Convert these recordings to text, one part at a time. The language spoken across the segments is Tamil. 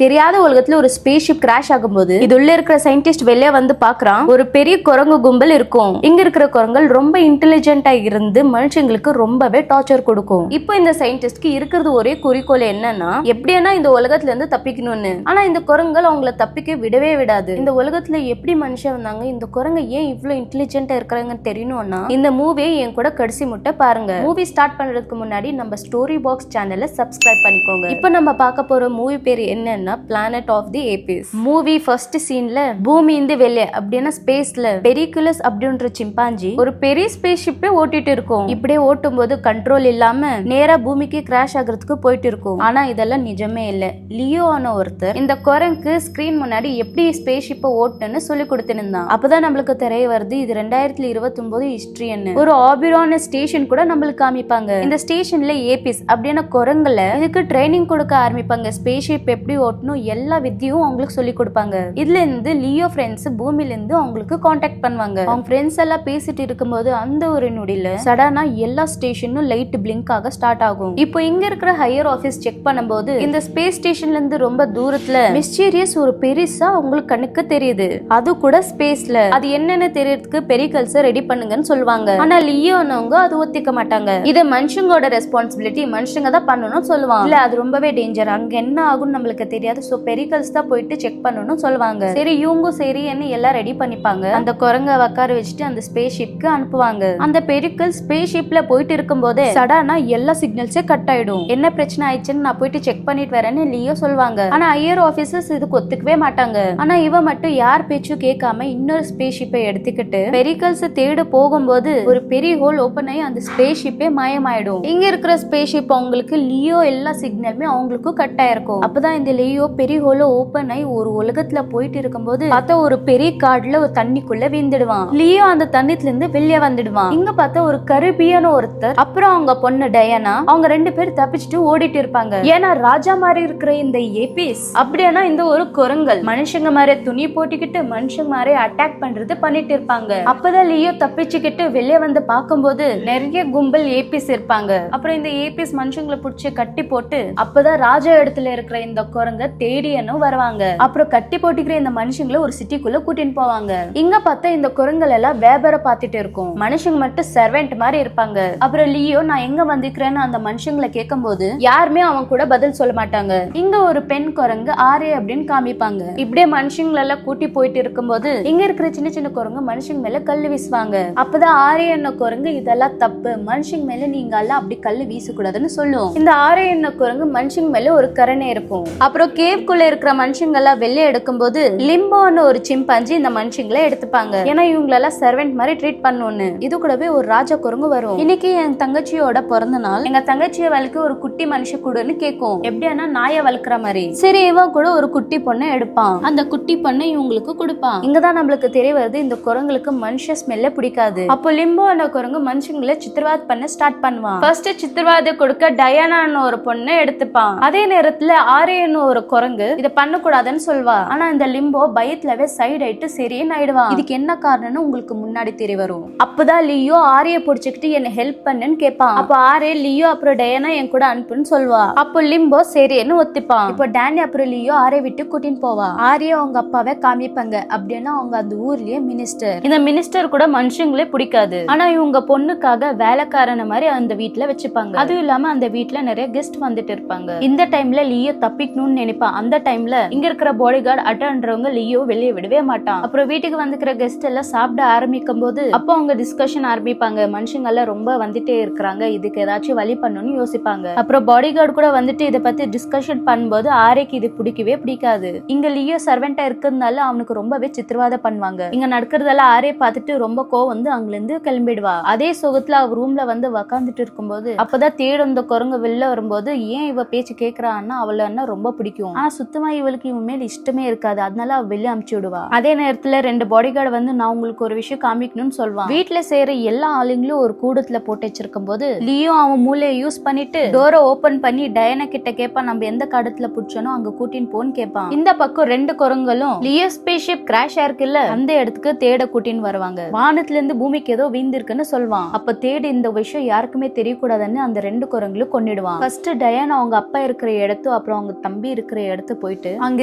தெரியாத உலகத்துல ஒரு ஸ்பேஸ் ஷிப் கிராஷ் ஆகும்போது இது உள்ள இருக்கிற சயின்டிஸ்ட் வெளியே வந்து பாக்குறான். ஒரு பெரிய குரங்கு கும்பல் இருக்கும். இங்க இருக்கிற குரங்கள் ரொம்ப இன்டெலிஜென்ட்டா இருந்து மனுஷங்களுக்கு ரொம்பவே டார்ச்சர் கொடுக்கும். இப்போ இந்த சயின்டிஸ்ட்க்கு இருக்கிறது ஒரே குறிக்கோள் என்னன்னா எப்படின்னா இந்த உலகத்துல இருந்து தப்பிக்கணும்னு. ஆனா இந்த குரங்கள் அவங்கள தப்பிக்க விடவே விடாது. இந்த உலகத்துல எப்படி மனுஷன் வந்தாங்க, இந்த குரங்க ஏன் இவ்வளவு இன்டெலிஜென்ட்டா இருக்கிறாங்கன்னு தெரியணும்னா இந்த மூவியை என் கூட கடைசி முட்டை பாருங்க. மூவி ஸ்டார்ட் பண்றதுக்கு முன்னாடி நம்ம ஸ்டோரி பாக்ஸ் சேனலை சப்ஸ்கிரைப் பண்ணிக்கோங்க. இப்போ நம்ம பார்க்க போற மூவி பேர் என்னன்னா planet of the apes. Movie first சீன்ல பூமி இந்த வெளியே அப்படின்னா ஸ்பேஸ்ல பெரிகுலஸ் அப்படின்ற சிம்பாஞ்சி ஒரு பெரிய ஸ்பேஸ் ஷிப்பே ஓட்டிட்டு இருக்கும். இப்படியே ஓட்டும் போது கண்ட்ரோல் இல்லாம நேரா பூமிக்கு கிராஷ் ஆகிறதுக்கு போயிட்டு இருக்கும். ஆனா இதெல்லாம் நிஜமே இல்ல. லியோ ஆன ஒருத்தர் இந்த குரங்கு ஸ்கிரீன் முன்னாடி எப்படி ஸ்பேஸ் ஷிப்பை ஓட்டுன்னு சொல்லி கொடுத்துருந்தான். அப்பதான் நம்மளுக்கு தெரிய வருது இது 2029 ஹிஸ்டரின்னு. ஒரு ஆபிரான ஸ்டேஷன் கூட நம்மளுக்கு காமிப்பாங்க. இந்த ஸ்டேஷன்ல ஏபிஸ் அப்படின்னா குரங்குல இதுக்கு ட்ரைனிங் கொடுக்க ஆரம்பிப்பாங்க. ஸ்பேஸ் ஷிப் எப்படி ஓட்டணும் எல்லா வித்தியும் அவங்களுக்கு சொல்லி கொடுப்பாங்க. இதுல இருந்து லியோ ஃப்ரெண்ட்ஸ் பூமியில இருந்து அவங்களுக்கு கான்டாக்ட் பண்ணுவாங்க. அவங்க ஃப்ரெண்ட்ஸ் எல்லாம் பேசிட்டு இருக்கும்போது அந்த ஒரு நொடியில சடனா எல்லா ஸ்டேஷனும் லைட் பிளிங்க் ஆக ஸ்டார்ட் ஆகும். இப்போ இங்க இருக்கிற ஹையர் ஆபீஸ் செக் பண்ணும்போது இந்த ஸ்பேஸ் ஸ்டேஷன்ல இருந்து ரொம்ப தூரத்துல மிஸ்டீரியஸ் ஒரு பெருசா அவங்களுக்கு கண்ணுக்கு தெரியுது. அது கூட ஸ்பேஸ்ல. அது என்னன்னு தெரியறதுக்கு பெரிகல்ஸ் ரெடி பண்ணுங்கன்னு சொல்லுவாங்க. ஆனா லியோனவங்க அது ஒத்திக்க மாட்டாங்க. இது மனுஷங்களோட ரெஸ்பான்சிபிலிட்டி, மனுஷங்க தான் பண்ணணும் சொல்லுவாங்க. இல்ல அது ரொம்பவே டேஞ்சர், அங்க என்ன ஆகும் நம்மளுக்கு தெரியாது, சோ பெரிகல்ஸ் தான் போயிட்டு செக் பண்ணணும் சொல்லுவாங்க. சரி இவங்க சரி என்ன எல்லாம் ரெடி பண்ணிப்பாங்க. அந்த குரங்க உட்கார வச்சுட்டு அந்த ஸ்பேஸ் ஷிப்க்கு அனுப்புவாங்க. அந்த பெரிகல் ஸ்பேஸ் ஷிப்ல போயிட்டு இருக்கும் போதே சடனா எல்லா சிக்னல்ஸே கட் ஆயிடும். என்ன பிரச்சனை ஆயிடுச்சுன்னு நான் போயிட்டு செக் பண்ணிட்டு வரேன்னு லியோ சொல்லுவாங்க. ஆனா ஹையர் ஆபீசர்ஸ் இதுக்கு ஒத்துக்கவே மாட்டாங்க. ஆனா இவ மட்டும் யார் பேச்சும் கேட்காம இன்னொரு ஸ்பேஸ் ஷிப்பை எடுத்துக்கிட்டு பெரிகல்ஸ் தேட போகும்போது ஒரு பெரிய ஹோல் ஓபன் ஆகி அந்த ஸ்பேஸ் ஷிப்பே மாயமாயிடும். இங்க இருக்கிற ஸ்பேஸ் ஷிப் அவங்களுக்கு லியோ எல்லா சிக்னலுமே அவங்களுக்கு கட் ஆயிருக்கும். அப்பதான் இந்த லியோ பெரிய ஹோல ஓபன் ஆகி ஒரு உலகத்துல போயிட்டு இருக்கும்போது பார்த்தா ஒரு பெரிய காடுல ஒரு தண்ணிக்குள்ள வீழ்ந்துடுவான். லியோ அந்த தண்ணித்துல இருந்து வெளியே வந்துடுவான். இங்க பார்த்தா ஒரு கரிபியான ஒருத்தர் அப்புறம் அவங்க பொண்ணு டயானா அவங்க ரெண்டு பேர் தப்பிச்சுட்டு ஓடிட்டு இருப்பாங்க. ஏன்னா ராஜா மாதிரி இருக்கிற இந்த ஏபிஸ் அப்படின்னா இந்த ஒரு குரங்கல் மனுஷங்க மாதிரி துணி போட்டுக்கிட்டு மனுஷங்க மாதிரி அட்டாக் பண்றது பண்ணிட்டு இருப்பாங்க. அப்பதான் லியோ தப்பிச்சுக்கிட்டு வெளியே வந்து பார்க்கும்போது நிறைய கும்பல் ஏபிஸ் இருப்பாங்க. அப்புறம் இந்த ஏபிஸ் மனுஷங்களை புடிச்சு கட்டி போட்டு அப்பதான் ராஜா இடத்துல இருக்கிற இந்த குரங்க தேடியனும் வருவாங்க. அப்புறம் கட்டி போட்டுக்கிற இந்த மனுஷங்களை ஒரு சிட்டிக்குள்ள கூட்டின்னு போவாங்க. இங்க பார்த்தா இந்த குரங்கள் எல்லாம் வியாபாரம் பார்த்துட்டு இருக்கும். மனுஷங்க மட்டும் சர்வெண்ட் மாதிரி இருப்பாங்க. அப்புறம் லியோ நான் எங்க வந்திருக்கிறேன்னு அந்த மனுஷங்களை கேட்கும் போது யாருமே அவங்க கூட பதில் சொல்ல மாட்டாங்க. இங்க ஒரு பெண் குரங்கு ஆரே அப்படின்னு காமிப்பாங்க. இப்படியே மனுஷங்களை எல்லாம் கூட்டி போயிட்டு இருக்கும்போது இங்க இருக்கிற சின்ன சின்ன குரங்கு மனுஷங்க மேல கல்லு வீசுவாங்க. அப்பதான் ஆரே என்ன குரங்கு இதெல்லாம் தப்பு, மனுஷங்க மேல நீங்க எல்லாம் அப்படி கல்லு வீசக்கூடாதுன்னு சொல்லுவோம். இந்த ஆரே என்ன குரங்கு மனுஷங்க மேல ஒரு கரணை இருக்கும். அப்புறம் கேவ்குள்ள இருக்கிற மனுஷங்க எல்லாம் வெளியே எடுக்கும் போது லிம்போன்னு ஒரு சிம்பாஞ்சி இந்த மனுஷங்களை எடுத்துப்பாங்க. ஏன்னா இவங்களெல்லாம் சர்வெண்ட் மாதிரி ட்ரீட் பண்ணணும்னு. இது கூடவே ஒரு ராஜா குரங்கு வரும். இன்னைக்கு என் தங்கச்சியோட பிறந்த நாள், எங்க தங்கச்சிய வளர்க்க ஒரு குட்டி மனுஷ கூடன்னு கேட்கும். எப்படின்னா நாயை வளர்க்குற மாதிரி. சரி இவன் கூட ஒரு குட்டி பொண்ணை எடுப்பான். அந்த குட்டி பொண்ணை இவங்களுக்கு கொடுப்பான். இங்கதான் நம்மளுக்கு தெரிய வருது இந்த குரங்களுக்கு மனுஷ ஸ்மெல்ல பிடிக்காது. அப்போ லிம்போ அந்த குரங்கு மனுஷங்களை சித்திரவாத பண்ண ஸ்டார்ட் பண்ணுவான். ஃபர்ஸ்ட் சித்திரவாத கொடுக்க டயானான்னு ஒரு பொண்ணை எடுத்துப்பான். அதே நேரத்துல ஆரியன்னு ஒரு குரங்கு இதை பண்ணக்கூடாதுன்னு சொல்வா. ஆனா இந்த லிம்போ பயத்துலவே சைடு ஆயிட்டு சரின்னு ஆயிடுவான். இதுக்கு என்ன காரணம்னு உங்களுக்கு முன்னாடி தெரிய வரும். அப்பதான் லியோ ஆரிய பிடிச்சுக்கிட்டு என்ன ஹெல்ப் பண்ணுன்னு கேட்பான். அப்போ ஆரே லியோ அப்புறம் டயானா என் கூட அனுப்புன்னு சொல்வா. அப்போ லிம்போ சரின்னு ஒத்துப்பான். இப்போ டேனி அப்புறம் லியோ ஆரே விட்டு கூட்டின்னு போவா. ஆரிய அவங்க அப்பாவை காமிப்பாங்க. அப்படின்னா அவங்க அந்த ஊர்லயே மினிஸ்டர். இந்த மினிஸ்டர் கூட மனுஷங்களே பிடிக்காது. ஆனா இவங்க பொண்ணுக்காக வேலைக்காரன மாதிரி அந்த வீட்டுல வச்சுப்பாங்க. அதுவும் இல்லாம அந்த வீட்டுல நிறைய கெஸ்ட் வந்துட்டு இருப்பாங்க. இந்த டைம்ல லியோ தப்பிக்கணும்னு நினைப்பான். அந்த டைம்ல இங்க இருக்கிற பாடி கார்டு அட்டன்றவங்க லியோ வெளியே விடவே மாட்டான். அப்புறம் வீட்டுக்கு வந்துக்கிற கெஸ்ட் எல்லாம் சாப்பிட ஆரம்பிக்கும் போது அப்போ அவங்க டிஸ்கஷன் ஆரம்பிப்பாங்க. மனுஷங்க எல்லாம் ரொம்ப வந்துட்டே இருக்கிறாங்க, இதுக்கு ஏதாச்சும் வழி பண்ணணும்னு யோசிப்பாங்க. அப்புறம் பாடி கார்டு கூட வந்துட்டு இதை பத்தி டிஸ்கஷன் பண்ணும்போது ஆரேக்கு இது பிடிக்கவே பிடிக்காது. இங்க லியோ சர்வெண்டா இருக்கிறதுனால அவனுக்கு ரொம்பவே சித்திரவாதம் பண்ணுவாங்க. இங்க நடக்கிறதெல்லாம் ஆரே பார்த்துட்டு ரொம்ப கோவம் வந்து அங்க இருந்து கிளம்பிடுவா. அதே சுகத்துல அவ ரூம்ல வந்து உக்காந்துட்டு இருக்கும்போது அப்பதான் தேடும் இந்த குரங்கு வெளில வரும்போது ஏன் இவ பேச்சு கேட்கறான்னா அவள ரொம்ப பிடிக்கும். ஆனா சுத்தமா இவளுக்கு இவன் மேல இஷ்டமே இருக்காது. அதனால அவ வெளியே அமுச்சு விடுவா. அதே நேரத்துல ரெண்டு பாடி கார்டு வந்து நான் உங்களுக்கு ஒரு விஷயம் காமிக்கணும்னு சொல்வான். வீட்டுல செய்யற எல்லா ஆளுங்களும் ஒரு கூடத்துல போட்டு வச்சிருக்கும் போது லியோ அவன் மூளையை யூஸ் பண்ணிட்டு டோரை ஓபன் பண்ணி டயனா கிட்ட கேட்பான் நம்ம எந்த காடத்துல புடிச்சனோ அங்க கூட்டின்னு போன்னு கேட்பான். இந்த பக்கம் ரெண்டு குரங்களும் லியோ ஸ்பேஸ் ஷிப் கிராஷ் ஆயிருக்குல்ல அந்த இடத்துக்கு தேட கூட்டின்னு வருவாங்க. வானத்துல இருந்து பூமிக்கு ஏதோ வீந்திருக்குன்னு சொல்வான். அப்ப தேடு இந்த விஷயம் யாருக்குமே தெரியக்கூடாதுன்னு அந்த ரெண்டு குரங்களும் கொன்னிடுவான். ஃபர்ஸ்ட் டயானா அவங்க அப்பா இருக்கிற இடத்தும் அப்புறம் அவங்க தம்பி இருக்கிற இருக்கிற இடத்து போயிட்டு அங்க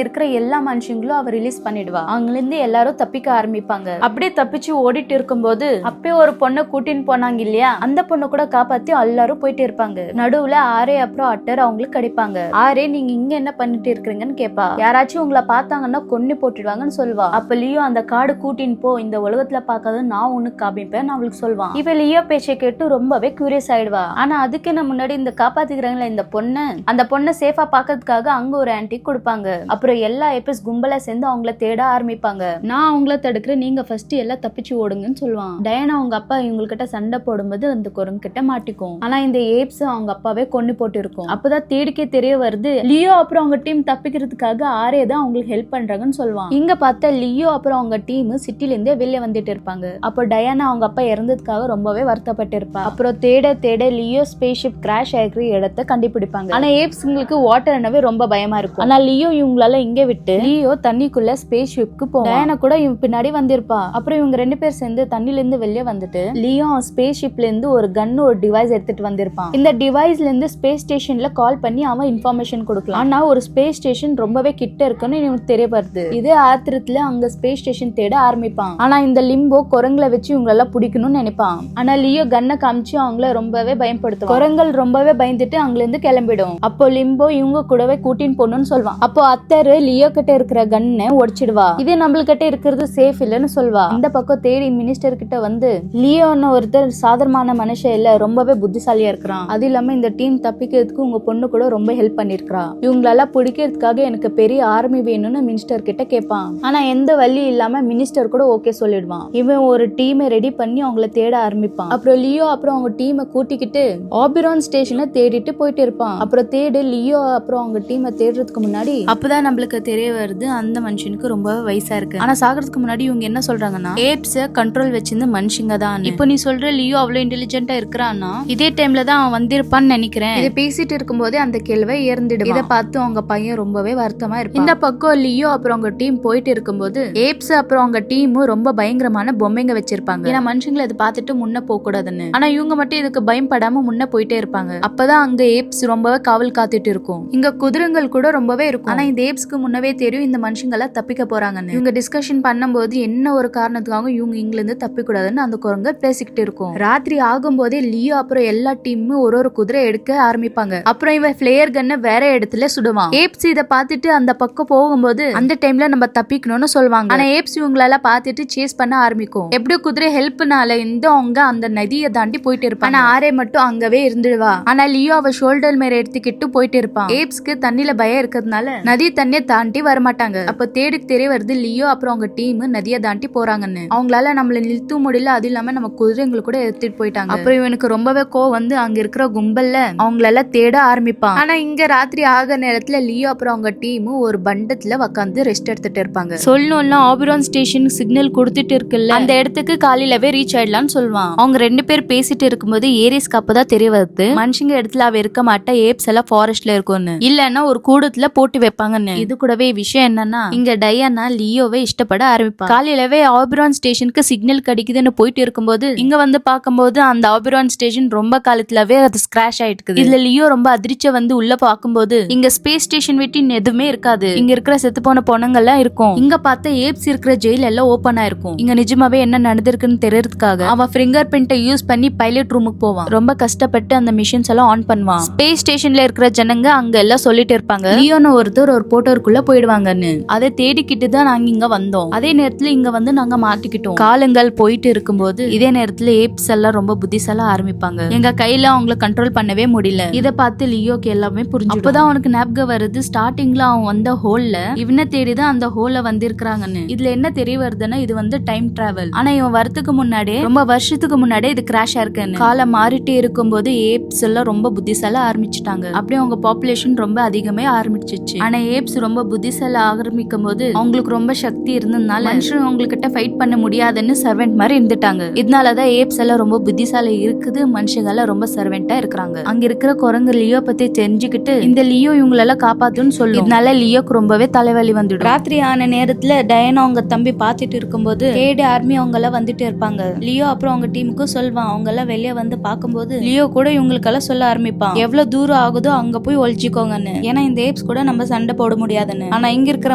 இருக்கிற எல்லா மனுஷங்களும் அவ ரிலீஸ் பண்ணிடுவா. அங்க இருந்து எல்லாரும் தப்பிக்க ஆரம்பிப்பாங்க. அப்படியே தப்பிச்சு ஓடிட்டு இருக்கும்போது அப்பயே ஒரு பொண்ணை கூட்டின்னு போனாங்க இல்லையா, அந்த பொண்ணு கூட காப்பாத்தி எல்லாரும் போயிட்டு இருப்பாங்க. நடுவுல ஆரே அப்புறம் அட்டர் அவங்களுக்கு கிடைப்பாங்க. ஆரே நீங்க இங்க என்ன பண்ணிட்டு இருக்கீங்கன்னு கேப்பா. யாராச்சும் உங்களை பார்த்தாங்கன்னா கொன்னு போட்டுடுவாங்கன்னு சொல்வா. அப்ப லியோ அந்த காடு கூட்டின்னு போ, இந்த உலகத்துல பாக்காத நான் உனக்கு காமிப்பேன் அவளுக்கு சொல்வான். இவ லியோ பேச்சை கேட்டு ரொம்பவே கியூரியஸ் ஆயிடுவா. ஆனா அதுக்கு என்ன முன்னாடி இந்த காப்பாத்திக்கிறாங்களா இந்த பொண்ணு, அந்த பொண்ணை சேஃபா பாக்கிறதுக்காக அங்க ஒரு ஆன்டி கொடுப்பாங்க. அப்புறம் எல்லா எபிஸ் கும்பலா சேர்ந்து அவங்கள தேட ஆரம்பிப்பாங்க. நான் அவங்கள தடுக்கிறேன், நீங்க ஃபர்ஸ்ட் எல்லாம் தப்பிச்சு ஓடுங்கன்னு சொல்லுவான். டயானா அவங்க அப்பா இவங்ககிட்ட சண்டை போடும்போது அந்த குரங்கு கிட்ட மாட்டிக்கும். ஆனா இந்த ஏப்ஸ் அவங்க அப்பாவே கொண்டு போட்டு இருக்கும். அப்பதான் தேடிக்கே தெரிய வருது லியோ அப்புறம் அவங்க டீம் தப்பிக்கிறதுக்காக ஆரே தான் அவங்களுக்கு ஹெல்ப் பண்றாங்கன்னு சொல்லுவான். இங்க பார்த்தா லியோ அப்புறம் அவங்க டீம் சிட்டில இருந்தே வெளியே வந்துட்டு இருப்பாங்க. அப்போ டயானா அவங்க அப்பா இறந்ததுக்காக ரொம்பவே வருத்தப்பட்டு இருப்பா. அப்புறம் தேட தேட லியோ ஸ்பேஸ் ஷிப் கிராஷ் ஆகிற இடத்தை கண்டுபிடிப்பாங்க. ஆனா ஏப்ஸ்ங்களுக்கு வாட்டர் என்னவே ரொம்ப பயமா இருக்கும். ஆனா லியோ இவங்களால இங்க விட்டு லியோ தண்ணிக்குள்ள ஸ்பேஸ் ஷிப்க்கு போவான். டயானா கூட இவங்க பின்னாடி வந்திருப்பா. அப்புறம் இவங்க ரெண்டு பேர் சேர்ந்து தண்ணில இருந்து வெளியே வந்துட்டு லியோ ஸ்பேஸ் ஷிப்ல இருந்து ஒரு கன் ஒரு டிவைஸ் எடுத்துட்டு வந்திருப்பான். இந்த டிவைஸ்ல இருந்து ஸ்பேஸ் ஸ்டேஷன்ல கால் பண்ணி அவன் இன்ஃபர்மேஷன் கொடுக்கலாம். ஆனா ஒரு ஸ்பேஸ் ஸ்டேஷன் ரொம்பவே கிட்ட இருக்குன்னு இவனுக்கு தெரிய வருது. இதே ஆத்திரத்துல அங்க ஸ்பேஸ் ஸ்டேஷன் தேட ஆரம்பிப்பான். ஆனா இந்த லிம்போ குரங்களை வச்சு இவங்களெல்லாம் பிடிக்கணும்னு நினைப்பான். ஆனா லியோ கன்னை காமிச்சு அவங்கள ரொம்பவே பயன்படுத்துவான். குரங்கள் ரொம்பவே பயந்துட்டு அங்க இருந்து கிளம்பிடும். அப்போ லிம்போ இவங்க கூடவே கூட்டின்னு போகணும்னு சொல்வான். அப்போ அத்தரு லியோ கிட்ட இருக்கிற கன்னை உடைச்சிடுவா. இதே நம்மள்கிட்ட இருக்கிறது சேஃப் இல்லன்னு சொல்வா. இந்த பக்கம் தேடி மினிஸ்டர் கிட்ட வந்து லியோன்னு ஒருத்தர் சாதாரணமான மனுஷன் இல்ல, ரொம்பவே புத்திசாலியா இருக்கிறான். அது இல்லாம இந்த டீம் தப்பிக்கிறதுக்கு உங்க பொண்ணு கூட ரொம்ப ஹெல்ப் பண்ணிருக்கா. இவங்களெல்லாம் பிடிக்கிறதுக்காக எனக்கு பெரிய ஆர்மி வேணும்னு மினிஸ்டர் கிட்ட கேட்பான். ஆனா எந்த வழி இல்லாம மினிஸ்டர் கூட ஓகே சொல்லிடுவான். இவன் ஒரு டீமை ரெடி பண்ணி அவங்கள தேட ஆரம்பிப்பான். அப்புறம் லியோ அப்புறம் அவங்க டீமை கூட்டிக்கிட்டு ஆபிரான் ஸ்டேஷனை தேடிட்டு போயிட்டு இருப்பான். அப்புறம் தேடு லியோ அப்புறம் அவங்க டீமை தேடுறதுக்கு முன்னாடி அப்பதான் நம்மளுக்கு தெரிய வருது அந்த மனுஷனுக்கு ரொம்ப வயசா இருக்கு. ஆனா சாகிறதுக்கு முன்னாடி இவங்க என்ன சொல்றாங்கன்னா ஏப்ஸ கண்ட்ரோல் வச்சிருந்த மனுஷங்க தான். இப்போ நீ சொல்ற லியோ அவ்வளவு இன்டெலிஜென்ட்டா இருக்கிறான்னா இதே டைம்ல தான் அவன் வந்திருப்பான்னு நினைக்கிறேன். இதை பேசிட்டு இருக்கும் போதே அந்த கேள்வி இறந்துடும். இதை பார்த்து அவங்க பையன் ரொம்பவே வருத்தமா இருப்பான். இந்த பக்கம் லியோ அப்புறம் அவங்க டீம் போயிட்டு இருக்கும்போது ஏப்ஸ் அப்புறம் அவங்க டீமும் ரொம்ப பயங்கரமான பொம்மைங்க வச்சிருப்பாங்க. ஏன்னா மனுஷங்களை அதை பார்த்துட்டு முன்ன போக கூடாதுன்னு. ஆனா இவங்க மட்டும் இதுக்கு பயப்படாம முன்ன போயிட்டே இருப்பாங்க. அப்பதான் அங்க ஏப்ஸ் ரொம்பவே காவல் காத்துட்டு இருக்கும். இங்க குதிரைகள் கூட ரொம்பவே இருக்கும். ஆனா இந்த ஏப்ஸ்க்கு முன்னவே தெரியும் இந்த மனுஷங்களை தப்பிக்க போறாங்கன்னு. இவங்க டிஸ்கஷன் பண்ணும்போது என்ன ஒரு காரணத்துக்காக இவங்க இங்கில இருந்து தப்பிக்கூடாதுன்னு அந்த குரங்கு பேசிக்கிட்டு இருக்கும். ராத்திரி ஆகும் போதே லியோ அப்புறம் எல்லா டீமும் ஒரு குதிரை எடுக்க ஆரம்பிப்பாங்க. அப்புறம் இவன் பிளேயர் கன்னை வேற இடத்துல சுடுவான். ஏப்ஸ் இதை பார்த்துட்டு அந்த பக்கம் போகும்போது அந்த டைம்ல நம்ம தப்பிக்கணும்னு சொல்லுவாங்க. ஆனா ஏப்ஸ் இவங்களால பார்த்துட்டு சேஸ் பண்ண ஆரம்பிக்கும். எப்படி குதிரை ஹெல்ப்னால இருந்து அவங்க அந்த நதியை தாண்டி போயிட்டு இருப்பாங்க. ஆனா ஆரே மட்டும் அங்கவே இருந்துடுவா. ஆனா லியோ அவ ஷோல்டர் மேல எடுத்துக்கிட்டு போயிட்டு இருப்பான். ஏப்ஸ்க்கு தண்ணில பயம் இருக்கிறதுனால நதி தண்ணியை தாண்டி வரமாட்டாங்க. அப்ப தேடிக்கு தெரிய வருது லியோ அப்புறம் அவங்க டீம் நதியை தாண்டி போறாங்கன்னு. அவங்களால நம்மள நிறுத்த முடியல. அது இல்லாம நம்ம குதிரைங்களை கூட எடுத்துட்டு போயிட்டாங்க. அப்புறம் இவனுக்கு ரொம்பவே கோவம் வந்து அங்க இருக்கிற கும்பல்ல அவங்களெல்லாம் தேட ஆரம்பிப்பான். ஆனா இங்க ராத்திரி ஆக நேரத்துல லியோ அப்புறம் அவங்க டீம் ஒரு பண்டத்துல உட்காந்து ரெஸ்ட் எடுத்துட்டு இருப்பாங்க. சொல்லணும்னா ஆபிரான் ஸ்டேஷன் சிக்னல் கொடுத்துட்டு இருக்குல்ல, அந்த இடத்துக்கு காலையிலவே ரீச் ஆயிடலாம்னு சொல்லுவான். அவங்க ரெண்டு பேர் பேசிட்டு இருக்கும்போது ஏரிஸ்க்கு அப்பதான் தெரிய வருது மனுஷங்க இடத்துல அவ இருக்க மாட்டா, ஏப்ஸ் எல்லாம் ஃபாரஸ்ட்ல இருக்கும்னு, இல்லன்னா ஒரு கூடத்துல போட்டு வைப்பாங்கன்னு. இது கூடவே விஷயம் என்னன்னா இங்க டயானா லியோவை இஷ்டப்பட ஆரம்பிப்பா. காலையிலவே ஆபிரான் ஸ்டேஷனுக்கு சிக்னல் கிடைக்குதுன்னு போயிட்டு இருக்கும்போது இங்க வந்து பார்க்கும்போது அந்த ஆபிரான் ஸ்டேஷன் ரொம்ப காலத்துலவே அது ஸ்கிராஷ் ஆயிட்டு. இதுல லியோ ரொம்ப அதிர்ச்சியா வந்து உள்ள பாக்கும்போது இங்க ஸ்பேஸ் ஸ்டேஷன் வெட்டி எதுவுமே இருக்காது. இங்க இருக்கிற செத்து போன பொணங்கள் எல்லாம் இருக்கும். இங்க பார்த்தா ஏப்ஸ் இருக்கிற ஜெயில் எல்லாம் ஓபன் ஆயிருக்கும். இங்க நிஜமாவே என்ன நடந்திருக்குன்னு தெரியறதுக்காக அவன் ஃபிங்கர் பிரிண்ட்டை யூஸ் பண்ணி பைலட் ரூமுக்கு போவான். ரொம்ப கஷ்டப்பட்டு அந்த மிஷின்ஸ் எல்லாம் ஆன் பண்ணுவான். ஸ்பேஸ் ஸ்டேஷன்ல இருக்கிற ஜனங்க அங்க எல்லாம் சொல்லிட்டு இருப்பாங்க லியோன்னு ஒருத்தர் ஒரு போட்டோருக்குள்ள போயிடுவாங்கன்னு. அதை தேடிக்கிட்டு தான் நாங்க இங்க வந்தோம். அதே நேரத்துல இங்க வந்து நாங்க மாட்டிக்கிட்டோம். காலங்கள் போயிட்டு இருக்கும்போது இதே நேரத்துல ஏப்ஸ் எல்லாம் ரொம்ப புத்திசால ஆரம்பிப்பாங்க. எங்க கையில அவங்கள கண்ட்ரோல் பண்ணவே முடியல. இத பார்த்து லியோக்கு எல்லாமே புரிஞ்சு. அப்பதான் அவனுக்கு ஞாபகம் வருது ஸ்டார்டிங்ல அவன் வந்த ஹோல்ல இவனை தேடிதான் அந்த ஹோல்ல வந்திருக்காங்கன்னு. இதுல என்ன தெரிய வருதுன்னா இது வந்து டைம் டிராவல். ஆனா இவன் வரதுக்கு முன்னாடியே ரொம்ப வருஷத்துக்கு முன்னாடியே இது கிராஷ் ஆயிருக்குன்னு. காலம் மாறிட்டே இருக்கும் போது ஏப்ஸ் எல்லாம் ரொம்ப புத்திசால ஆரம்பிச்சுட்டாங்க. அப்படியே அவங்க பாப்புலேஷன் ரொம்ப அதிகமே ஆரம்பிச்சிச்சு. ஆனா ஏப்ஸ் ரொம்ப புத்திசால ஆரம்பிக்கும் போது அவங்களுக்கு ரொம்ப சக்தி இருந்ததுனால மனுஷன் அவங்ககிட்ட ஃபைட் பண்ண முடியாதுன்னு சர்வெண்ட் மாதிரி இருந்துட்டாங்க. இதனாலதான் ஏப்ஸ் எல்லாம் ரொம்ப புத்திசாலி இருக்குது, மனுஷங்க ரொம்ப சர்வெண்டா இருக்கிறாங்க. அங்க இருக்கிற குரங்கு லியோ பத்தி தெரிஞ்சுக்கிட்டு இந்த லியோ இவங்களெல்லாம் காப்பாத்துன்னு சொல்லும். இதனால லியோக்கு ரொம்பவே தலைவலி வந்துடும். ராத்திரி ஆன நேரத்துல டயானா அவங்க தம்பி பாத்துட்டு இருக்கும்போது கேடு ஆர்மி அவங்க எல்லாம் வந்துட்டு இருப்பாங்க. லியோ அப்புறம் அவங்க டீமுக்கு சொல்வான். அவங்க எல்லாம் வெளியே வந்து பாக்கும்போது லியோ கூட இவங்களுக்கெல்லாம் சொல்ல ஆரம்பிப்பான் எவ்வளவு தூரம் ஆகுதோ அங்க போய் ஒழிச்சுக்கோங்கன்னு. ஏன்னா இந்த ஏப்ஸ் கூட நம்ம சண்டை போட முடியாதுன்னு. ஆனா இங்க இருக்கிற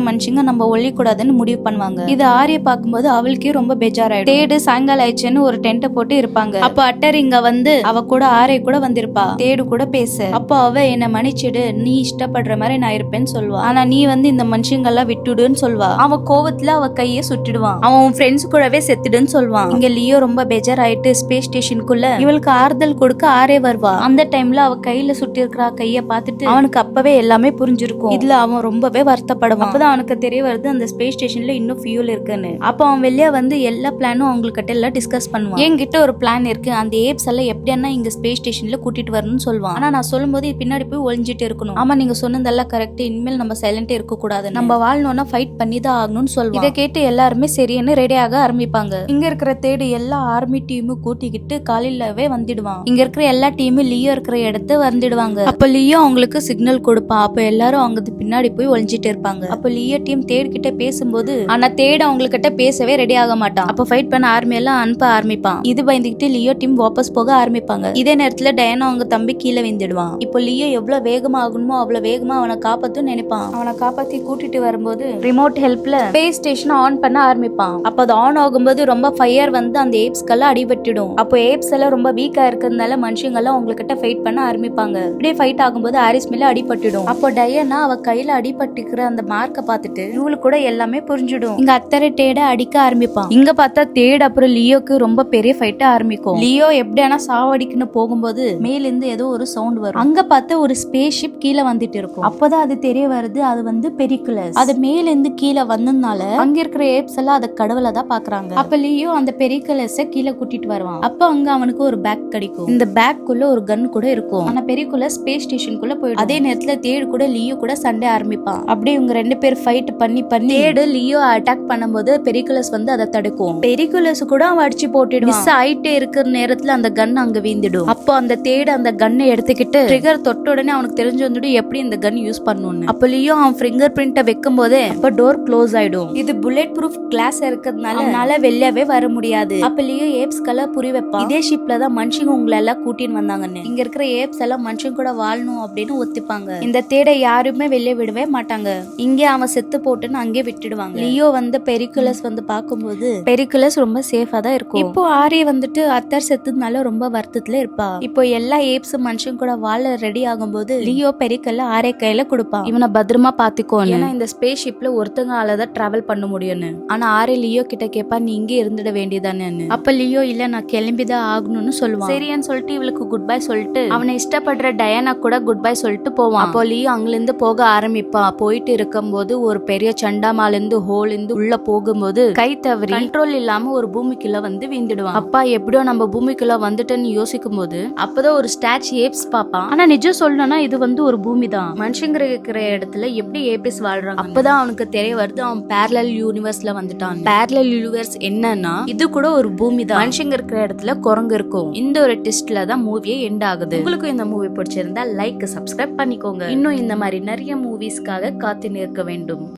மனுஷங்க நம்ம ஒல்லி கூடாதுன்னு முடிவு பண்ணுவாங்க. இது ஆரிய பாக்கும்போது அவளுக்கே ரொம்ப பேஜாராயிடும். தேடு சாயங்காலம் ஆயிடுச்சுன்னு ஒரு டென்ட்டை போட்டு இருப்பாங்க. அப்ப அட்டர் இங்க வந்து அவ கூட ஆரை கூட வந்திருப்பா. தேடு கூட பேச. அப்ப அவ என்ன மன்னிச்சிடு, நீ இஷ்டப்படுற மாதிரி நான் இருப்பேன்னு சொல்லுவா. ஆனா நீ வந்து இந்த மனுஷங்கெல்லாம் விட்டுடுன்னு சொல்வா. அவன் கோவத்துல அவ கைய சுட்டுடுவான். அவன் ஃப்ரெண்ட்ஸ் கூடவே செத்துடுன்னு சொல்வான். இங்க லியோ ரொம்ப பேஜார் ஆயிட்டு ஸ்பேஸ் ஸ்டேஷனுக்குள்ள இவளுக்கு ஆறுதல் கொடுக்க ஆரே வருவா. அந்த டைம்ல அவ கையில சுட்டி இருக்கிற கைய பார்த்துட்டு அவனுக்கு அப்பவே எல்லாமே புரிஞ்சிருக்கும். இதுல அவன் ரொம்பவே வருத்தப்படுவான். அப்பதான் அவனுக்கு தெரிய வருது அந்த ஸ்பேஸ் ஸ்டேஷன்ல இன்னும் ஃபியூல் இருக்குன்னு. அப்ப அவன் வெளியே வந்து எல்லா பிளானும் அவங்ககிட்ட எல்லாம் டிஸ்கஸ் பண்ணுவான். என்கிட்ட ஒரு பிளான் இருக்கு, அந்த ஏப்ஸ் எல்லாம் எப்படின்னா இங்க ஸ்பேஸ் ஸ்டேஷன்ல கூட்டிட்டு வரணும்னு சொல்லுவான். ஆனா நான் சொல்லும்போது பின்னாடி போய் ஒளிஞ்சிட்டு இருக்கணும். ஆமா நீங்க சொன்னதெல்லாம் கரெக்ட், இனிமேல் நம்ம சைலண்டா இருக்க கூடாது, நம்ம வாழணும்னா ஃபைட் பண்ணி தான் ஆகணும்னு சொல்லுவான். இதை கேட்டு எல்லாருமே சரின்னு ரெடி ஆக ஆரம்பிப்பாங்க. இங்க இருக்கிற தேடு எல்லா ஆர்மி டீமும் கூட்டிக்கிட்டு காலையிலவே வந்துடுவான். இங்க இருக்கிற எல்லா டீமும் லியோ இருக்கிற இடத்து வந்துடுவாங்க. அப்ப லியோ அவங்களுக்கு சிக்னல் கொடுப்பான். அப்ப எல்லாரும் அவங்க பின்னாடி போய் ஒளிஞ்சிட்டு இருப்பாங்க. அப்ப லியோ டீம் தேடு கிட்ட பேசும்போது ஆனா தேடு அவங்ககிட்ட பேசவே ரெடி ஆக மாட்டான். அப்ப ஃபைட் பண்ண ஆர்மி எல்லாம் அனுப்ப ஆரம்பிப்பான். இது பயந்துகிட்டு லியோ டீம் வாபஸ் போக ஆரம்பிப்பாங்க. இதே நேரத்துல டயானா அவங்க தம்பி கீழே விழுந்துடுவான். இப்போ லியோ எவ்வளவு வேகமா ஆகணுமோ அவ்வளவு வேகமா அவனை காப்பாத்தும் நினைப்பான். அவனை காப்பாத்தி கூட்டிட்டு வரும்போது ரிமோட் ஹெல்ப்ல ஸ்பேஸ் ஸ்டேஷன் ஆன் பண்ண ஆரம்பிப்பான். அப்ப அது ஆன் ஆகும்போது ரொம்ப ஃபயர் வந்து அந்த ஏப்ஸ்கெல்லாம் அடிபட்டுடும். அப்போ ஏப்ஸ் எல்லாம் ரொம்ப வீக்கா இருக்கிறதுனால மனுஷங்க எல்லாம் உங்ககிட்ட ஃபைட் பண்ண ஆரம்பிப்பாங்க. இப்படியே ஃபைட் ஆகும்போது ஆரிஸ் மேல அடிபட்டுடும். அப்போ டயானா அவ கையில அடிபட்டுக்கிற அந்த மார்க்க பார்த்துட்டு இவளுக்கு கூட எல்லாமே புரிஞ்சிடும். இங்க அத்தரை தேட அடிக்க ஆரம்பிப்பான். இங்க பார்த்தா தேடு அப்புறம் லியோக்கு ரொம்ப பெரிய ஃபைட் ஆரம்பிக்கும். லியோ எப்படியானா சாவடிக்குன்னு போகும்போது மேல இருந்து ஏதோ ஒரு சவுண்ட் வரும். அங்க பார்த்து ஒரு ஸ்பேஸ் ஷிப் கீழே வந்துட்டு இருக்கும். அப்பதான் அது தெரிய வருது அது வந்து பெரிகுலஸ். அது மேல இருந்து கீழே வந்ததுனால அங்க இருக்கிற ஏப்ஸ் எல்லாம் அதை கடவுளை தான் பாக்குறாங்க. அப்ப லியோ அந்த பெரிகுலஸ கீழே கூட்டிட்டு வருவான். அப்ப அங்க அவனுக்கு ஒரு பேக் கிடைக்கும். இந்த பேக் குள்ள ஒரு கன் கூட இருக்கும். ஆனா பெரிகுலஸ் ஸ்பேஸ் ஸ்டேஷனுக்குள்ள போயிடும். அதே நேரத்துல தேடு கூட லியோ கூட சண்டை ஆரம்பிப்பான். அப்படியே இவங்க ரெண்டு பேர் ஃபைட் பண்ணி தேடு லியோ அட்டாக் பண்ணும்போது பெரிகுலஸ் வந்து அதை தடுக்கும். பெரிகுலஸ் கூட அவன் அடிச்சு போட்டுடுவான். மிஸ் ஆயிட்டே இருக்கிற நேரத்துல அந்த கன் அங்க வீந்துடும். அப்போ அந்த தேடு அந்த கன்னை எடுத்துக்கிட்டு ட்ரிகர் தொட்ட உடனே அவனுக்கு தெரிஞ்சு வந்துடும் எப்படி இந்த கன் யூஸ் பண்ணணும்னு. அப்ப லியோ அவன் ஃபிங்கர் பிரிண்ட வைக்கும் போதே அப்ப டோர் க்ளோஸ் ஆயிடும். இது புல்லட் ப்ரூஃப் கிளாஸ் இருக்கிறதுனால அவனால வெளியவே வர முடியாது. அப்ப லியோ ஏப்ஸ்கெல்லாம் புரி வைப்பான். இதே ஷிப்ல தான் மனுஷங்க உங்களை எல்லாம் கூட்டின்னு வந்தாங்கன்னு. இங்க இருக்கிற ஏப்ஸ் எல்லாம் மனுஷங்க கூட வாழணும் அப்படின்னு ஒத்துப்பாங்க. இந்த தேடை யாருமே வெளியே விடவே மாட்டாங்க. இங்கே அவன் செத்து போட்டுன்னு அங்கே விட்டுடுவாங்க. லியோ வந்து பெரிகுலஸ் வந்து பார்க்கும்போது பெரிகுலஸ் ரொம்ப சேஃபா தான் இருக்கும். இப்போ ஆரி வந்துட்டு அத்தர் செத்துனால ரொம்ப வருத்தத்துல இருப்பா. இப்போ எல்லா ஏப்ஸ் மனுஷன் கூட வாழ ரெடி ஆகும்போது லியோ பெரிகல்ல ஆரே கையில கொடுப்பான். இவனை பத்திரமா பாத்துக்கோன்னு. ஏன்னா இந்த ஸ்பேஸ் ஷிப்ல ஒருத்தங்க ஆளதான் டிராவல் பண்ண முடியும்னு. ஆனா ஆரி லியோ கிட்ட கேப்பா நீ இங்கே இருந்துட வேண்டியதானு. அப்ப லியோ இல்ல நான் கிளம்பிதான் ஆகணும்னு சொல்லுவான். சரியான்னு சொல்லிட்டு இவளுக்கு குட் பை சொல்லிட்டு அவனை இஷ்டப்படுற டயானா கூட குட் பை சொல்லிட்டு போவான். அப்போ லியோ அங்கிருந்து போக ஆரம்பிப்பான். போயிட்டு இருக்கும்போது ஒரு பெரிய சண்டாமால இருந்து ஹோல் இருந்து உள்ள போகும்போது கை தவறி கண்ட்ரோல் இல்லாம ஒரு பூமிக்குள்ள வந்து வீந்துடுவான். அப்பா எப்படியோ நம்ம பூமிக்குள்ள வந்துட்டேன்னு யோசிக்கும் போது அப்பதான் ஒரு ஸ்டாச்சு ஏப்ஸ் பாப்பான். ஆனா நிஜம் சொல்லணும்னா இது வந்து ஒரு பூமி தான். மனுஷங்க இருக்கிற இடத்துல எப்படி ஏபிஎஸ் வாழ்றாங்க. அப்பதான் அவனுக்கு தெரிய வருது அவன் பேரலல் யூனிவர்ஸ்ல வந்துட்டான். பேரலல் யூனிவர்ஸ் என்னன்னா இது கூட ஒரு பூமி தான். மனுஷங்க இருக்கிற இடத்துல குரங்கு இருக்கும். இந்த ஒரு டெஸ்ட்ல தான் மூவியே எண்ட் ஆகுது. உங்களுக்கு இந்த மூவி பிடிச்சிருந்தா லைக் சப்ஸ்கிரைப் பண்ணிக்கோங்க. இன்னும் இந்த மாதிரி நிறைய மூவிஸ்க்காக காத்து நிற்க வேண்டும்.